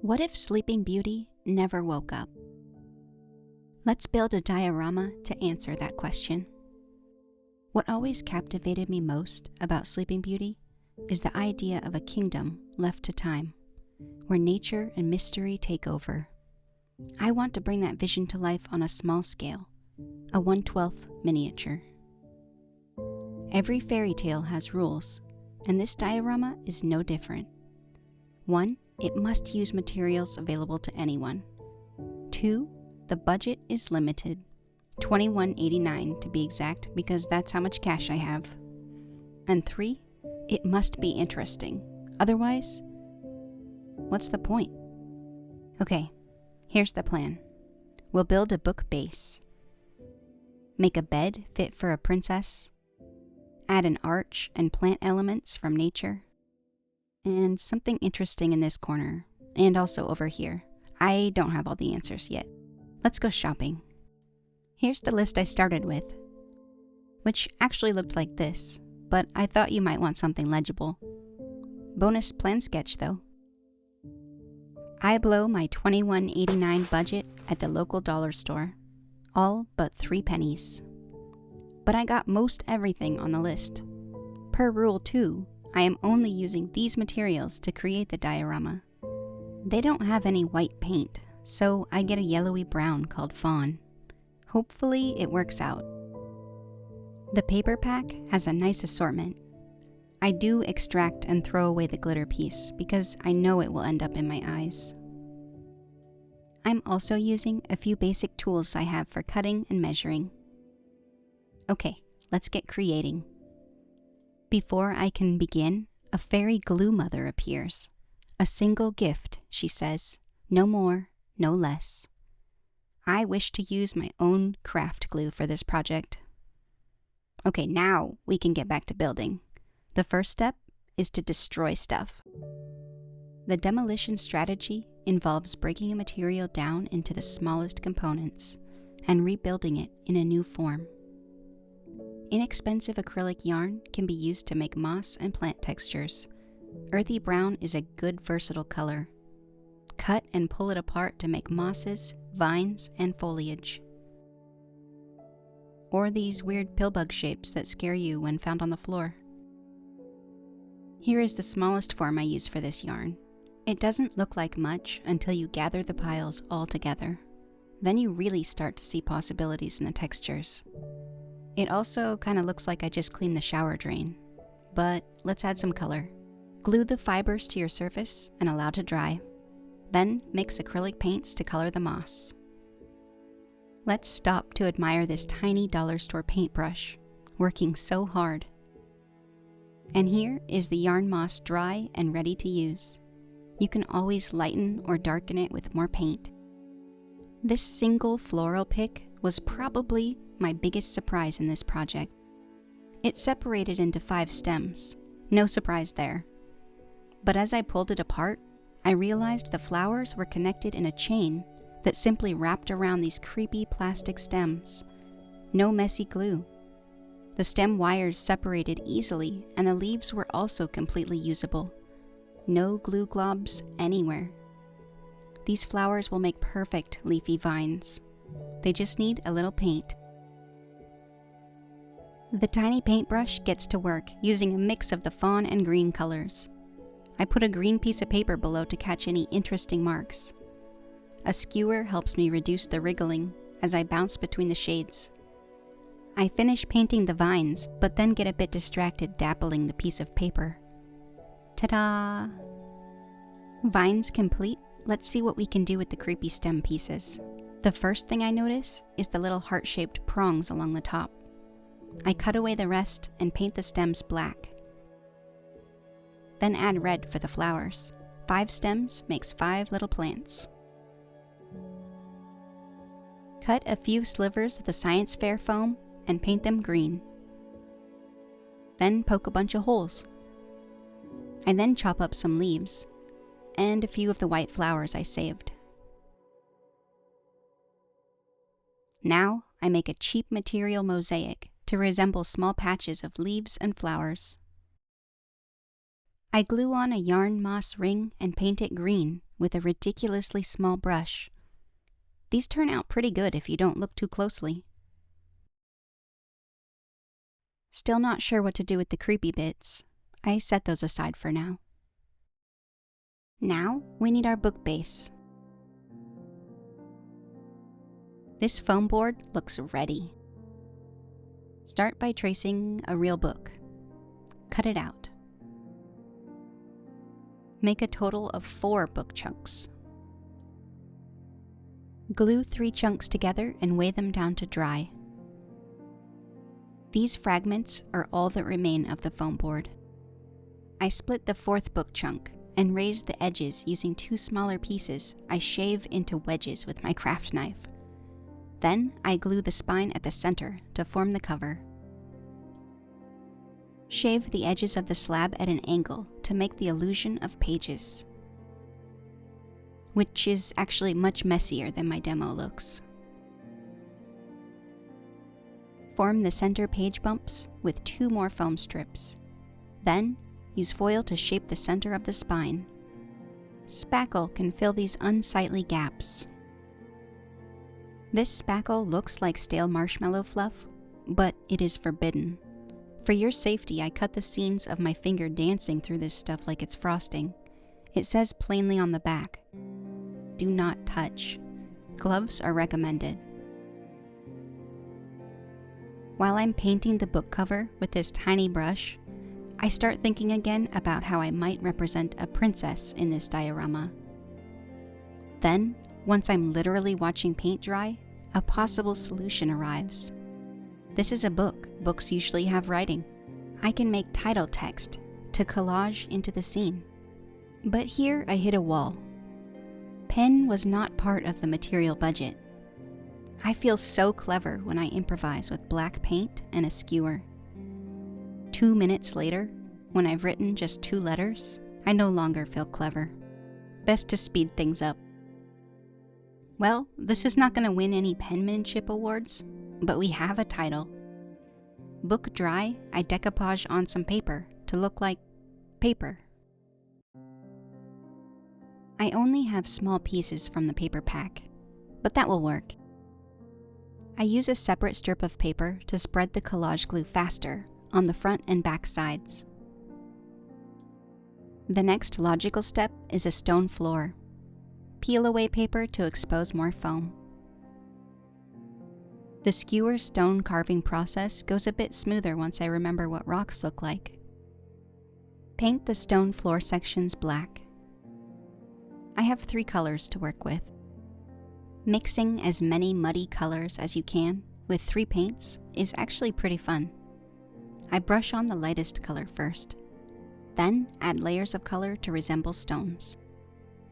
What if Sleeping Beauty never woke up? Let's build a diorama to answer that question. What always captivated me most about Sleeping Beauty is the idea of a kingdom left to time, where nature and mystery take over. I want to bring that vision to life on a small scale, a 1/12 miniature. Every fairy tale has rules, and this diorama is no different. 1. It must use materials available to anyone. 2. The budget is limited, $21.89 to be exact, because that's how much cash I have. And 3. It must be interesting. Otherwise, what's the point? Okay, here's the plan. We'll build a book base. Make a bed fit for a princess. Add an arch and plant elements from nature. And something interesting in this corner, and also over here. I don't have all the answers yet. Let's go shopping. Here's the list I started with, which actually looked like this, but I thought you might want something legible. Bonus plan sketch though. I blow my $21.89 budget at the local dollar store, all but 3 pennies. But I got most everything on the list. Per rule 2, I am only using these materials to create the diorama. They don't have any white paint, so I get a yellowy brown called fawn. Hopefully it works out. The paper pack has a nice assortment. I do extract and throw away the glitter piece because I know it will end up in my eyes. I'm also using a few basic tools I have for cutting and measuring. Okay, let's get creating. Before I can begin, a fairy glue mother appears. A single gift, she says. No more, no less. I wish to use my own craft glue for this project. Okay, now we can get back to building. The first step is to destroy stuff. The demolition strategy involves breaking a material down into the smallest components and rebuilding it in a new form. Inexpensive acrylic yarn can be used to make moss and plant textures. Earthy brown is a good versatile color. Cut and pull it apart to make mosses, vines, and foliage. Or these weird pillbug shapes that scare you when found on the floor. Here is the smallest form I use for this yarn. It doesn't look like much until you gather the piles all together. Then you really start to see possibilities in the textures. It also kind of looks like I just cleaned the shower drain. But let's add some color. Glue the fibers to your surface and allow to dry. Then mix acrylic paints to color the moss. Let's stop to admire this tiny dollar store paintbrush, working so hard. And here is the yarn moss dry and ready to use. You can always lighten or darken it with more paint. This single floral pick was probably my biggest surprise in this project. It separated into 5 stems. No surprise there. But as I pulled it apart, I realized the flowers were connected in a chain that simply wrapped around these creepy plastic stems. No messy glue. The stem wires separated easily, and the leaves were also completely usable. No glue globs anywhere. These flowers will make perfect leafy vines. They just need a little paint. The tiny paintbrush gets to work using a mix of the fawn and green colors. I put a green piece of paper below to catch any interesting marks. A skewer helps me reduce the wriggling as I bounce between the shades. I finish painting the vines, but then get a bit distracted dappling the piece of paper. Ta-da! Vines complete, let's see what we can do with the creepy stem pieces. The first thing I notice is the little heart-shaped prongs along the top. I cut away the rest and paint the stems black. Then add red for the flowers. 5 stems makes 5 little plants. Cut a few slivers of the science fair foam and paint them green. Then poke a bunch of holes. I then chop up some leaves and a few of the white flowers I saved. Now I make a cheap material mosaic to resemble small patches of leaves and flowers. I glue on a yarn moss ring and paint it green with a ridiculously small brush. These turn out pretty good if you don't look too closely. Still not sure what to do with the creepy bits. I set those aside for now. Now we need our book base. This foam board looks ready. Start by tracing a real book. Cut it out. Make a total of 4 book chunks. Glue 3 chunks together and weigh them down to dry. These fragments are all that remain of the foam board. I split the 4th book chunk and raise the edges using 2 smaller pieces I shave into wedges with my craft knife. Then I glue the spine at the center to form the cover. Shave the edges of the slab at an angle to make the illusion of pages, which is actually much messier than my demo looks. Form the center page bumps with 2 more foam strips. Then, use foil to shape the center of the spine. Spackle can fill these unsightly gaps. This spackle looks like stale marshmallow fluff, but it is forbidden. For your safety, I cut the seams of my finger dancing through this stuff like it's frosting. It says plainly on the back, "Do not touch." Gloves are recommended. While I'm painting the book cover with this tiny brush, I start thinking again about how I might represent a princess in this diorama. Then, once I'm literally watching paint dry, a possible solution arrives. This is a book. Books usually have writing. I can make title text to collage into the scene. But here I hit a wall. Pen was not part of the material budget. I feel so clever when I improvise with black paint and a skewer. 2 minutes later, when I've written just 2 letters, I no longer feel clever. Best to speed things up. Well, this is not going to win any penmanship awards, but we have a title. Book dry, I decoupage on some paper to look like paper. I only have small pieces from the paper pack, but that will work. I use a separate strip of paper to spread the collage glue faster on the front and back sides. The next logical step is a stone floor. Peel away paper to expose more foam. The skewer stone carving process goes a bit smoother once I remember what rocks look like. Paint the stone floor sections black. I have 3 colors to work with. Mixing as many muddy colors as you can with 3 paints is actually pretty fun. I brush on the lightest color first, then add layers of color to resemble stones.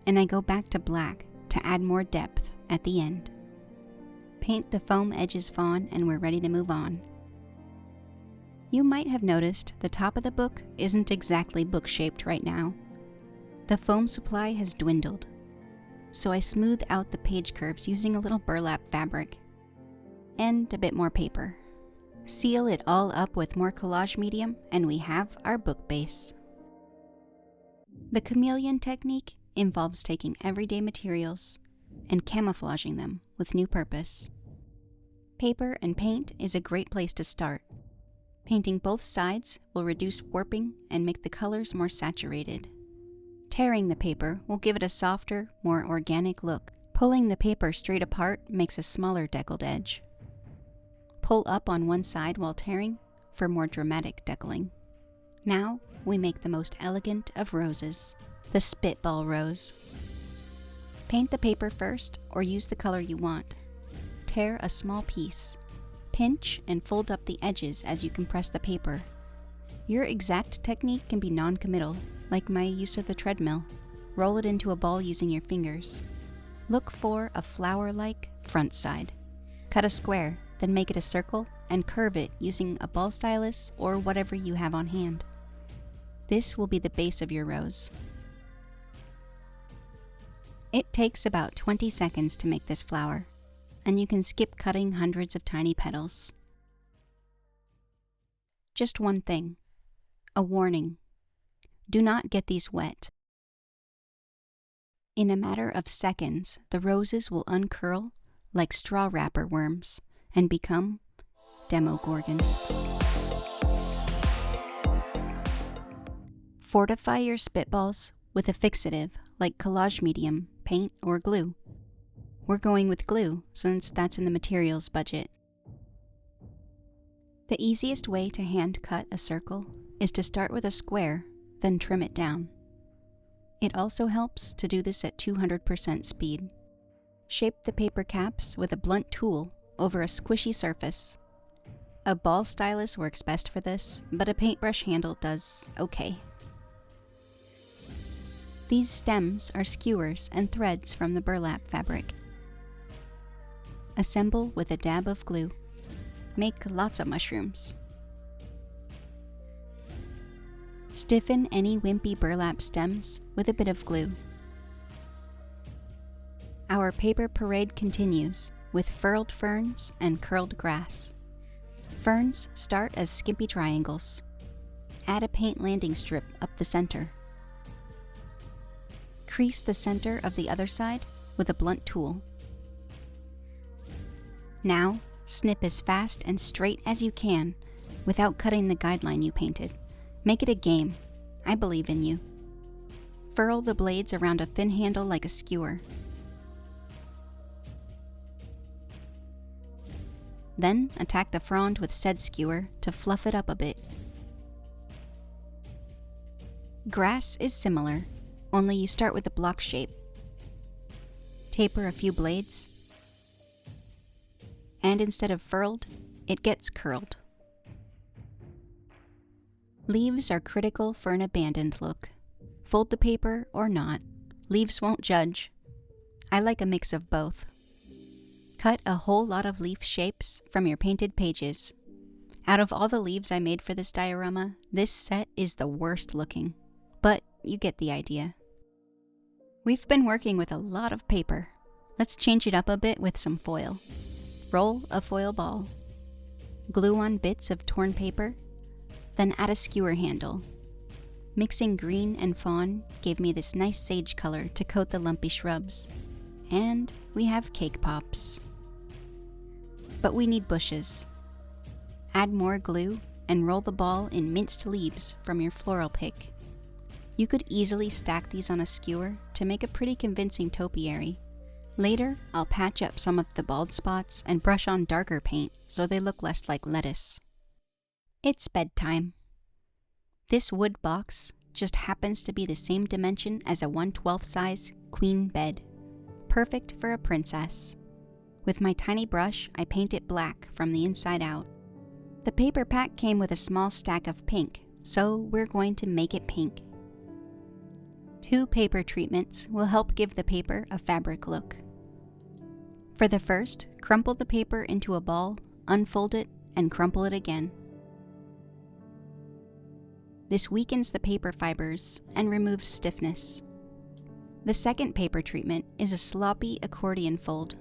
And I go back to black to add more depth at the end. Paint the foam edges fawn and we're ready to move on. You might have noticed the top of the book isn't exactly book-shaped right now. The foam supply has dwindled, so I smooth out the page curves using a little burlap fabric and a bit more paper. Seal it all up with more collage medium and we have our book base. The chameleon technique involves taking everyday materials and camouflaging them with new purpose. Paper and paint is a great place to start. Painting both sides will reduce warping and make the colors more saturated. Tearing the paper will give it a softer, more organic look. Pulling the paper straight apart makes a smaller deckled edge. Pull up on one side while tearing for more dramatic deckling. Now we make the most elegant of roses, the spitball rose. Paint the paper first or use the color you want. Tear a small piece. Pinch and fold up the edges as you compress the paper. Your exact technique can be non-committal, like my use of the treadmill. Roll it into a ball using your fingers. Look for a flower-like front side. Cut a square, then make it a circle and curve it using a ball stylus or whatever you have on hand. This will be the base of your rose. It takes about 20 seconds to make this flower, and you can skip cutting hundreds of tiny petals. Just one thing, a warning. Do not get these wet. In a matter of seconds, the roses will uncurl like straw wrapper worms and become demogorgons. Fortify your spitballs with a fixative like collage medium, paint, or glue. We're going with glue since that's in the materials budget. The easiest way to hand cut a circle is to start with a square, then trim it down. It also helps to do this at 200% speed. Shape the paper caps with a blunt tool over a squishy surface. A ball stylus works best for this, but a paintbrush handle does okay. These stems are skewers and threads from the burlap fabric. Assemble with a dab of glue. Make lots of mushrooms. Stiffen any wimpy burlap stems with a bit of glue. Our paper parade continues with furled ferns and curled grass. Ferns start as skimpy triangles. Add a paint landing strip up the center. Crease the center of the other side with a blunt tool. Now, snip as fast and straight as you can without cutting the guideline you painted. Make it a game. I believe in you. Furl the blades around a thin handle like a skewer. Then attack the frond with said skewer to fluff it up a bit. Grass is similar, only you start with a block shape. Taper a few blades, and instead of furled, it gets curled. Leaves are critical for an abandoned look. Fold the paper or not. Leaves won't judge. I like a mix of both. Cut a whole lot of leaf shapes from your painted pages. Out of all the leaves I made for this diorama, this set is the worst looking. But you get the idea. We've been working with a lot of paper. Let's change it up a bit with some foil. Roll a foil ball. Glue on bits of torn paper. Then add a skewer handle. Mixing green and fawn gave me this nice sage color to coat the lumpy shrubs. And we have cake pops. But we need bushes. Add more glue and roll the ball in minced leaves from your floral pick. You could easily stack these on a skewer to make a pretty convincing topiary. Later, I'll patch up some of the bald spots and brush on darker paint so they look less like lettuce. It's bedtime. This wood box just happens to be the same dimension as a 1/12 size queen bed. Perfect for a princess. With my tiny brush, I paint it black from the inside out. The paper pack came with a small stack of pink, so we're going to make it pink. 2 paper treatments will help give the paper a fabric look. For the first, crumple the paper into a ball, unfold it, and crumple it again. This weakens the paper fibers and removes stiffness. The second paper treatment is a sloppy accordion fold.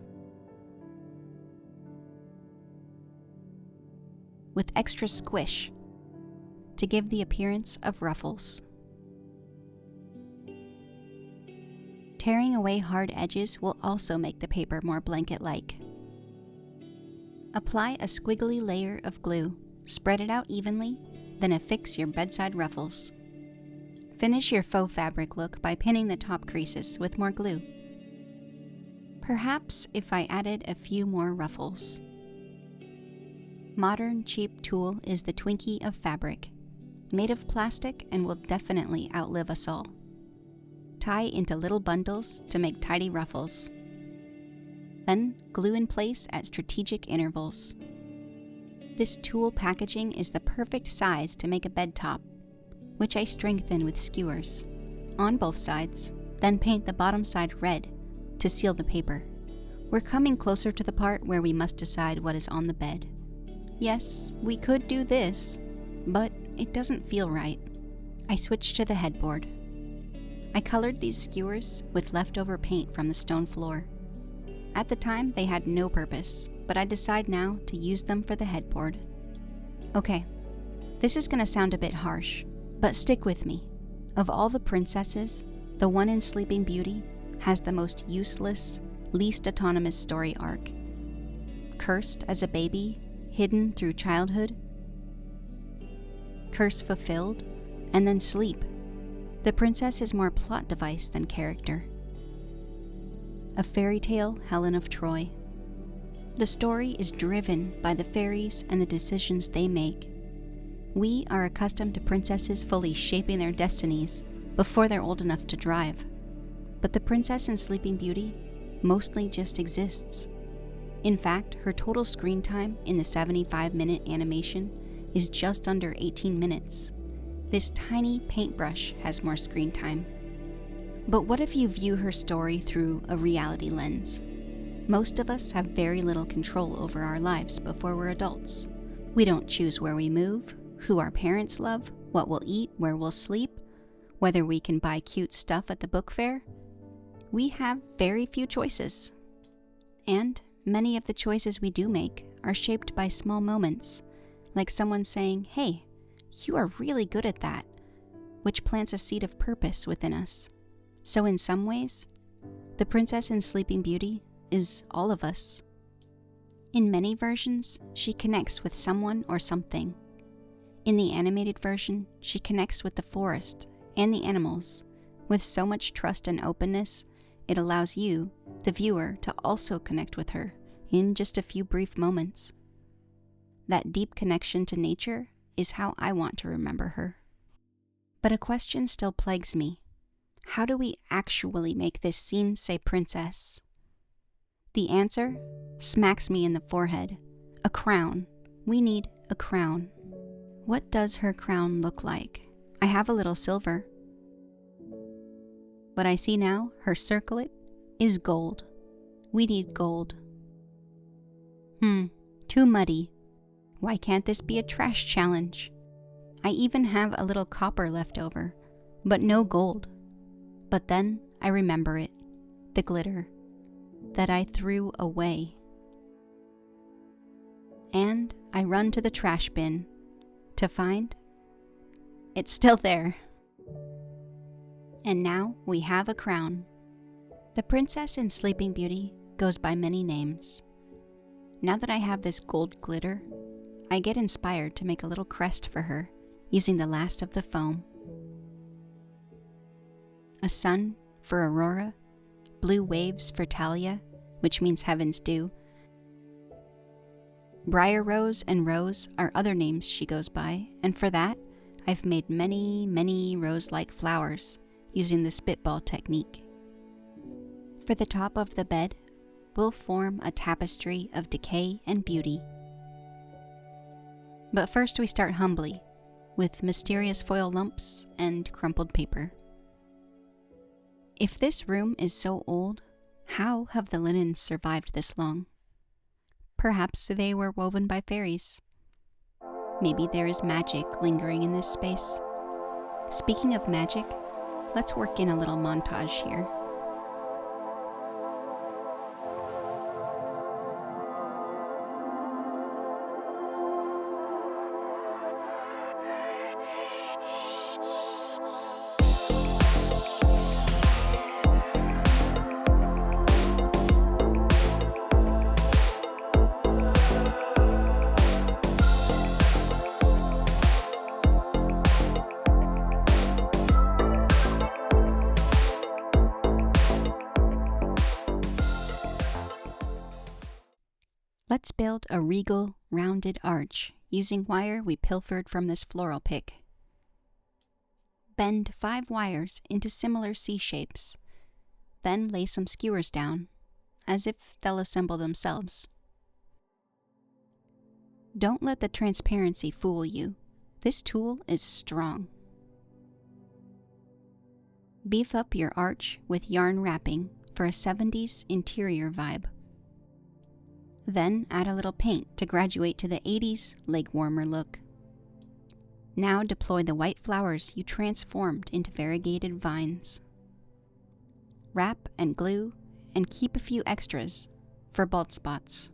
With extra squish to give the appearance of ruffles. Tearing away hard edges will also make the paper more blanket-like. Apply a squiggly layer of glue, spread it out evenly, then affix your bedside ruffles. Finish your faux fabric look by pinning the top creases with more glue. Perhaps if I added a few more ruffles. Modern cheap tulle is the Twinkie of fabric, made of plastic and will definitely outlive us all. Tie into little bundles to make tidy ruffles. Then glue in place at strategic intervals. This tulle packaging is the perfect size to make a bed top, which I strengthen with skewers on both sides, then paint the bottom side red to seal the paper. We're coming closer to the part where we must decide what is on the bed. Yes, we could do this, but it doesn't feel right. I switched to the headboard. I colored these skewers with leftover paint from the stone floor. At the time, they had no purpose, but I decide now to use them for the headboard. Okay, this is gonna sound a bit harsh, but stick with me. Of all the princesses, the one in Sleeping Beauty has the most useless, least autonomous story arc. Cursed as a baby, hidden through childhood, curse fulfilled, and then sleep. The princess is more plot device than character. A fairy tale Helen of Troy. The story is driven by the fairies and the decisions they make. We are accustomed to princesses fully shaping their destinies before they're old enough to drive. But the princess in Sleeping Beauty mostly just exists. In fact, her total screen time in the 75-minute animation is just under 18 minutes. This tiny paintbrush has more screen time. But what if you view her story through a reality lens? Most of us have very little control over our lives before we're adults. We don't choose where we move, who our parents love, what we'll eat, where we'll sleep, whether we can buy cute stuff at the book fair. We have very few choices. And many of the choices we do make are shaped by small moments, like someone saying, "Hey, you are really good at that," which plants a seed of purpose within us. So in some ways, the princess in Sleeping Beauty is all of us. In many versions, she connects with someone or something. In the animated version, she connects with the forest and the animals. With so much trust and openness, it allows you, the viewer, to also connect with her in just a few brief moments. That deep connection to nature is how I want to remember her. But a question still plagues me. How do we actually make this scene say princess? The answer smacks me in the forehead. A crown. We need a crown. What does her crown look like? I have a little silver. But I see now her circlet is gold. We need gold. Too muddy. Why can't this be a trash challenge? I even have a little copper left over, but no gold. But then I remember it, the glitter, that I threw away. And I run to the trash bin to find it's still there. And now we have a crown. The princess in Sleeping Beauty goes by many names. Now that I have this gold glitter, I get inspired to make a little crest for her using the last of the foam. A sun for Aurora, blue waves for Talia, which means heaven's dew. Briar Rose and Rose are other names she goes by, and for that, I've made many, many rose-like flowers using the spitball technique. For the top of the bed, we'll form a tapestry of decay and beauty. But first we start humbly, with mysterious foil lumps and crumpled paper. If this room is so old, how have the linens survived this long? Perhaps they were woven by fairies. Maybe there is magic lingering in this space. Speaking of magic, let's work in a little montage here. Let's build a regal, rounded arch using wire we pilfered from this floral pick. Bend 5 wires into similar C-shapes, then lay some skewers down, as if they'll assemble themselves. Don't let the transparency fool you. This tool is strong. Beef up your arch with yarn wrapping for a 70s interior vibe. Then add a little paint to graduate to the 80s leg warmer look. Now deploy the white flowers you transformed into variegated vines. Wrap and glue and keep a few extras for bald spots.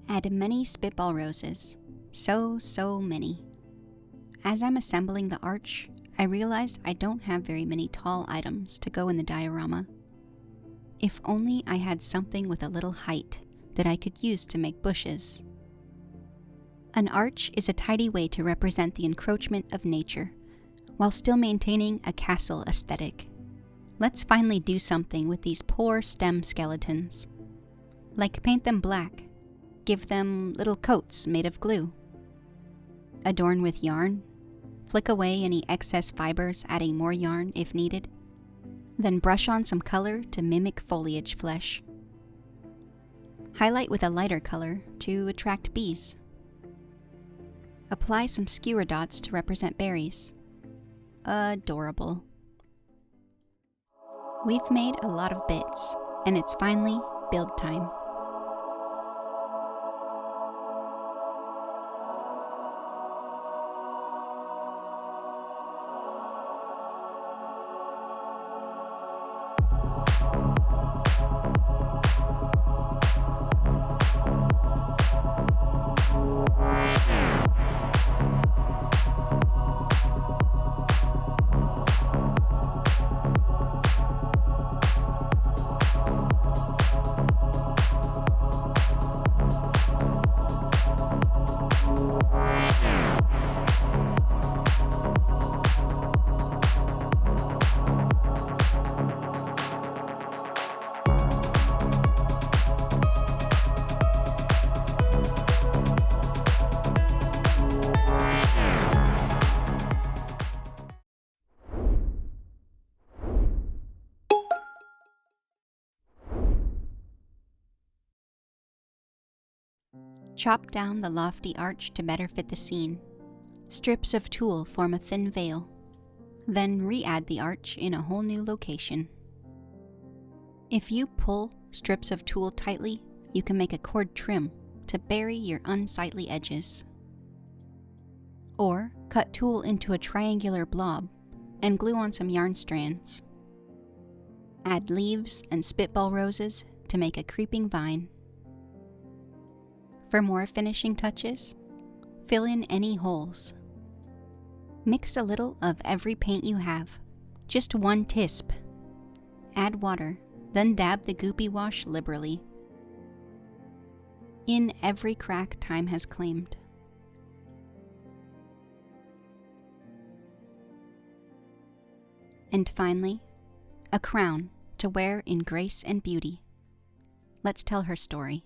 Add many spitball roses, so many. As I'm assembling the arch, I realize I don't have very many tall items to go in the diorama. If only I had something with a little height that I could use to make bushes. An arch is a tidy way to represent the encroachment of nature, while still maintaining a castle aesthetic. Let's finally do something with these poor stem skeletons. Like paint them black, give them little coats made of glue. Adorn with yarn, flick away any excess fibers, adding more yarn if needed. Then brush on some color to mimic foliage flesh. Highlight with a lighter color to attract bees. Apply some skewer dots to represent berries. Adorable. We've made a lot of bits, and it's finally build time. Chop down the lofty arch to better fit the scene. Strips of tulle form a thin veil. Then re-add the arch in a whole new location. If you pull strips of tulle tightly, you can make a cord trim to bury your unsightly edges. Or cut tulle into a triangular blob and glue on some yarn strands. Add leaves and spitball roses to make a creeping vine. For more finishing touches, fill in any holes. Mix a little of every paint you have, just one tisp. Add water, then dab the goopy wash liberally. In every crack time has claimed. And finally, a crown to wear in grace and beauty. Let's tell her story.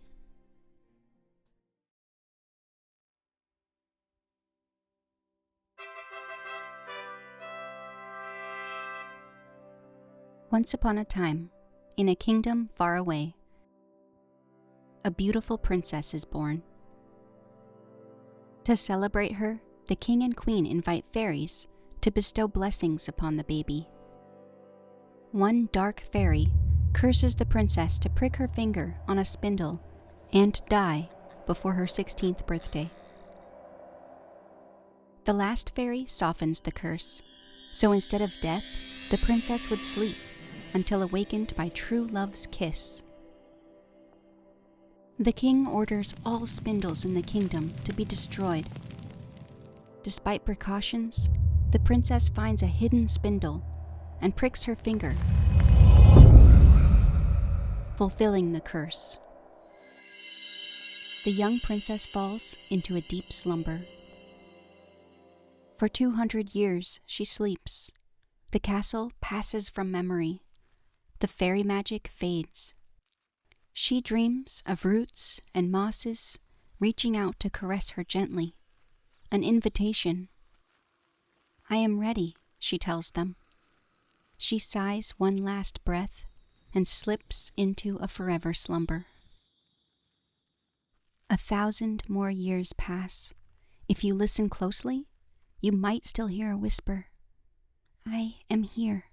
Once upon a time, in a kingdom far away, a beautiful princess is born. To celebrate her, the king and queen invite fairies to bestow blessings upon the baby. One dark fairy curses the princess to prick her finger on a spindle and die before her 16th birthday. The last fairy softens the curse, so instead of death, the princess would sleep until awakened by true love's kiss. The king orders all spindles in the kingdom to be destroyed. Despite precautions, the princess finds a hidden spindle and pricks her finger, fulfilling the curse. The young princess falls into a deep slumber. For 200 years she sleeps. The castle passes from memory. The fairy magic fades. She dreams of roots and mosses reaching out to caress her gently, an invitation. I am ready, she tells them. She sighs one last breath and slips into a forever slumber. 1,000 more years pass. If you listen closely, you might still hear a whisper. I am here.